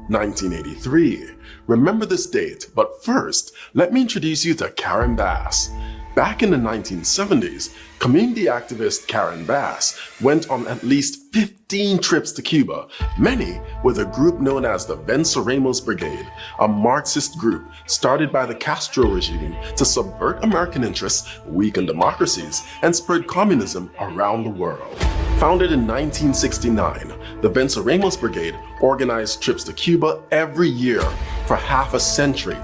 1983. Remember this date, but first, let me introduce you to Karen Bass. Back in the 1970s, community activist Karen Bass went on at least 15 trips to Cuba, many with a group known as the Venceremos Brigade, a Marxist group started by the Castro regime to subvert American interests, weaken democracies, and spread communism around the world. Founded in 1969, the Venceremos Brigade organized trips to Cuba every year for half a century.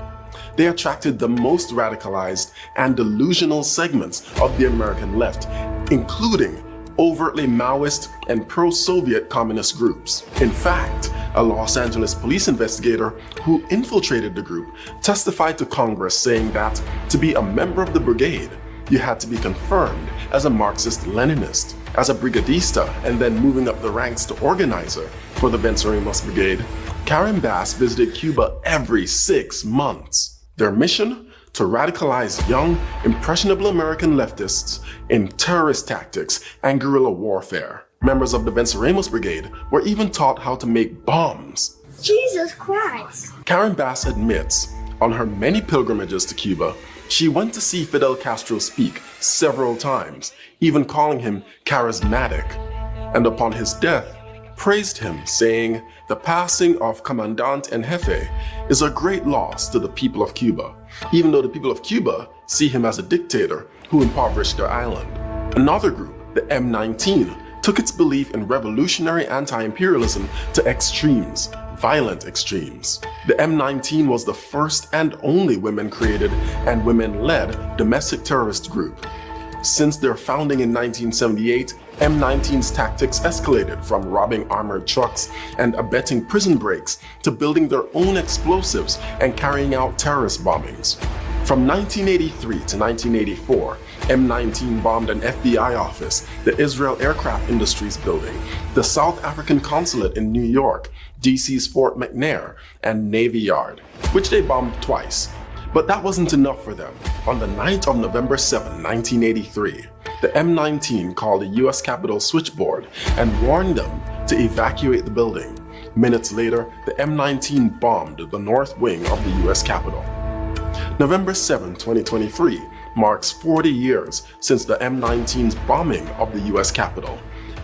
They attracted the most radicalized and delusional segments of the American left, including overtly Maoist and pro-Soviet communist groups. In fact, a Los Angeles police investigator who infiltrated the group testified to Congress saying that to be a member of the brigade, you had to be confirmed as a Marxist-Leninist. As a brigadista and then moving up the ranks to organizer for the Venceremos Brigade, Karen Bass visited Cuba every 6 months. Their mission? To radicalize young, impressionable American leftists in terrorist tactics and guerrilla warfare. Members of the Venceremos Brigade were even taught how to make bombs. Jesus Christ! Karen Bass admits, on her many pilgrimages to Cuba, she went to see Fidel Castro speak several times, even calling him charismatic, and upon his death, praised him, saying, "The passing of Commandant en Jefe is a great loss to the people of Cuba, even though the people of Cuba see him as a dictator who impoverished their island." Another group, the M19, took its belief in revolutionary anti-imperialism to extremes, violent extremes. The M19 was the first and only women-created and women-led domestic terrorist group. Since their founding in 1978, M19's tactics escalated from robbing armored trucks and abetting prison breaks to building their own explosives and carrying out terrorist bombings. From 1983 to 1984, M19 bombed an FBI office, the Israel Aircraft Industries building, the South African consulate in New York, DC's Fort McNair, and Navy Yard, which they bombed twice. But that wasn't enough for them. On the night of November 7, 1983, the M19 called the US Capitol switchboard and warned them to evacuate the building. Minutes later, the M19 bombed the north wing of the US Capitol. November 7, 2023 marks 40 years since the M19's bombing of the US Capitol.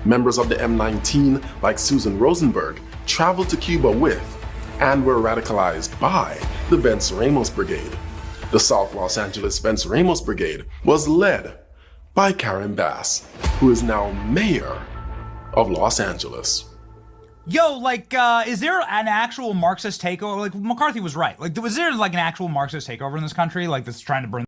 Members of the M19, like Susan Rosenberg, traveled to Cuba with and were radicalized by the Venceremos Brigade. The South Los Angeles Venceremos Brigade was led by Karen Bass, who is now mayor of Los Angeles. Yo, like, is there an actual Marxist takeover? Like, McCarthy was right. Like, was there like an actual Marxist takeover in this country? Like, that's trying to burn